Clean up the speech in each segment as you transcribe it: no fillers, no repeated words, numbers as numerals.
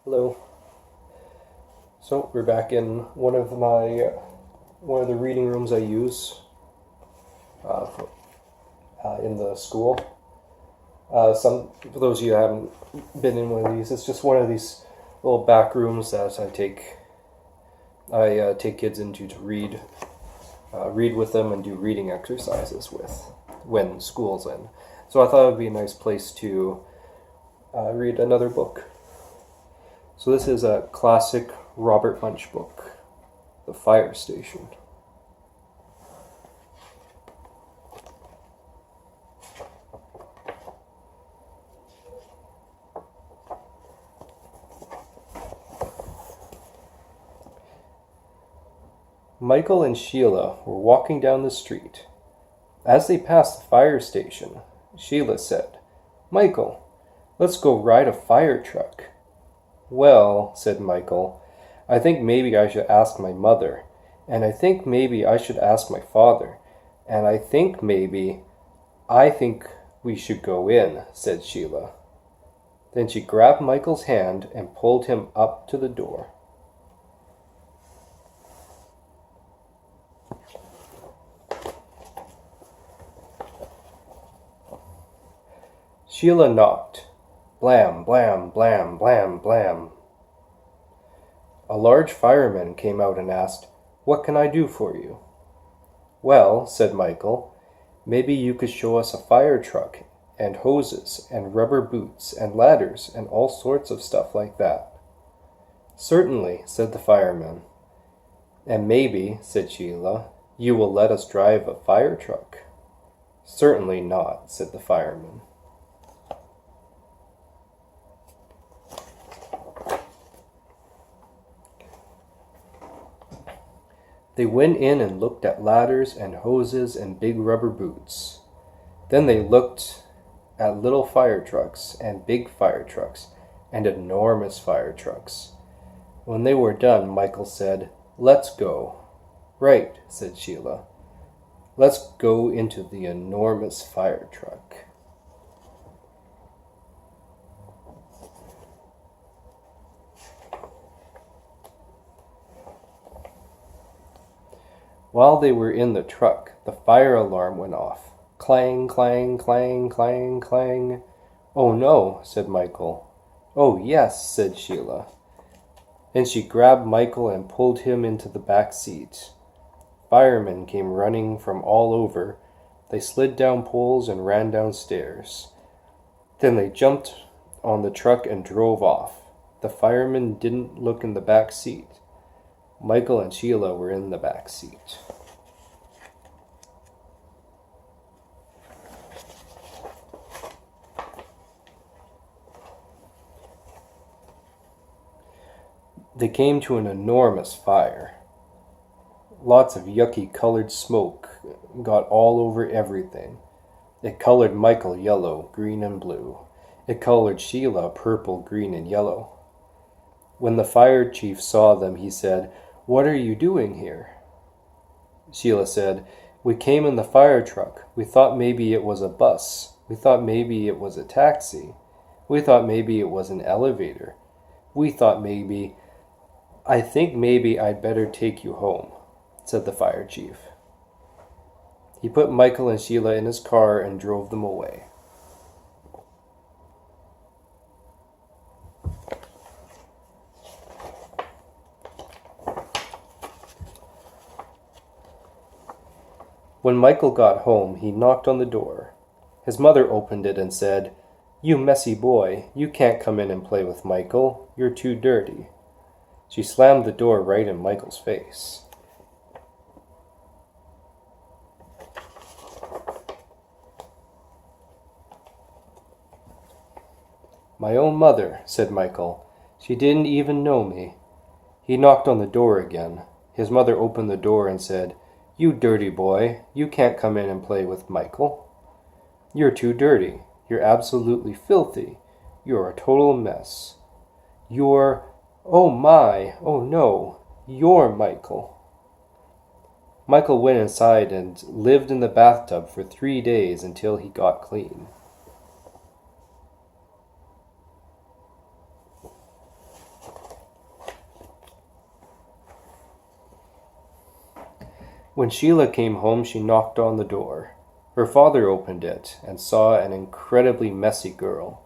Hello. So we're back in one of the reading rooms I use for, in the school. Some for those of you who haven't been in one of these, it's just one of these little back rooms that I take kids into to read with them and do reading exercises with when school's in. So I thought it would be a nice place to read another book. So this is a classic Robert Munsch book, The Fire Station. Michael and Sheila were walking down the street. As they passed the fire station, Sheila said, "Michael, let's go ride a fire truck." "Well," said Michael, "I think maybe I should ask my mother, and I think maybe I should ask my father, and I think we should go in," said Sheila. Then she grabbed Michael's hand and pulled him up to the door. Sheila knocked. Blam, blam, blam, blam, blam. A large fireman came out and asked, "What can I do for you?" "Well," said Michael, "maybe you could show us a fire truck and hoses and rubber boots and ladders and all sorts of stuff like that." "Certainly," said the fireman. "And maybe," said Sheila, "you will let us drive a fire truck." "Certainly not," said the fireman. They went in and looked at ladders and hoses and big rubber boots. Then they looked at little fire trucks and big fire trucks and enormous fire trucks. When they were done, Michael said, "Let's go." "Right," said Sheila. "Let's go into the enormous fire truck." While they were in the truck, the fire alarm went off. Clang, clang, clang, clang, clang. "Oh no," said Michael. "Oh yes," said Sheila. Then she grabbed Michael and pulled him into the back seat. Firemen came running from all over. They slid down poles and ran downstairs. Then they jumped on the truck and drove off. The firemen didn't look in the back seat. Michael and Sheila were in the back seat. They came to an enormous fire. Lots of yucky colored smoke got all over everything. It colored Michael yellow, green, and blue. It colored Sheila purple, green, and yellow. When the fire chief saw them, he said, "What are you doing here?" Sheila said, "We came in the fire truck. We thought maybe it was a bus. We thought maybe it was a taxi. We thought maybe it was an elevator. I think maybe I'd better take you home," said the fire chief. He put Michael and Sheila in his car and drove them away. When Michael got home, he knocked on the door. His mother opened it and said, "You messy boy, you can't come in and play with Michael. You're too dirty." She slammed the door right in Michael's face. "My own mother," said Michael. "She didn't even know me." He knocked on the door again. His mother opened the door and said, "You dirty boy, you can't come in and play with Michael. You're too dirty. You're absolutely filthy. You're a total mess. Oh no, you're Michael." Michael went inside and lived in the bathtub for 3 days until he got clean. When Sheila came home, she knocked on the door. Her father opened it and saw an incredibly messy girl.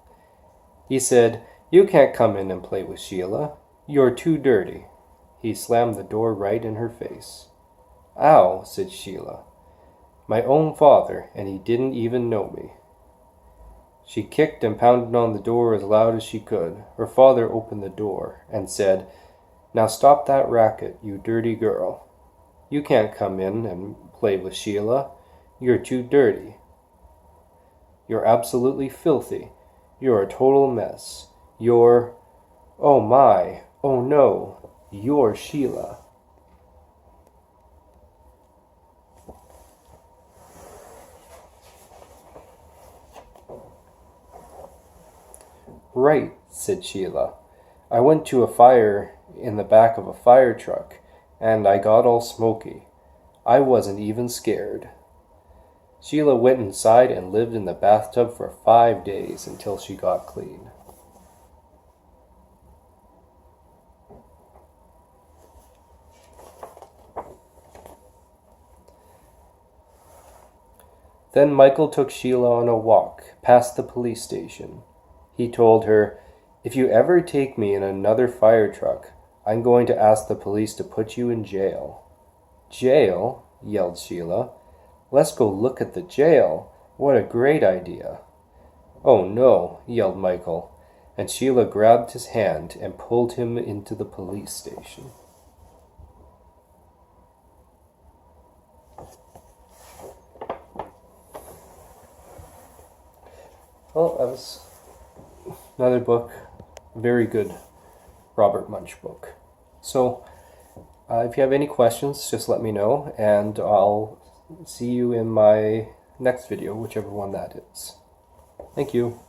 He said, "You can't come in and play with Sheila. You're too dirty." He slammed the door right in her face. "Ow," said Sheila. "My own father, and he didn't even know me." She kicked and pounded on the door as loud as she could. Her father opened the door and said, "Now stop that racket, you dirty girl. You can't come in and play with Sheila. You're too dirty. You're absolutely filthy. You're a total mess. Oh my, oh no, you're Sheila." "Right," said Sheila. "I went to a fire in the back of a fire truck, and I got all smoky. I wasn't even scared." Sheila went inside and lived in the bathtub for 5 days until she got clean. Then Michael took Sheila on a walk past the police station. He told her, "If you ever take me in another fire truck, I'm going to ask the police to put you in jail." "Jail?" yelled Sheila. "Let's go look at the jail. What a great idea." "Oh no," yelled Michael, and Sheila grabbed his hand and pulled him into the police station. Well, that was another book, very good Robert Munsch book. So, if you have any questions, just let me know, and I'll see you in my next video, whichever one that is. Thank you.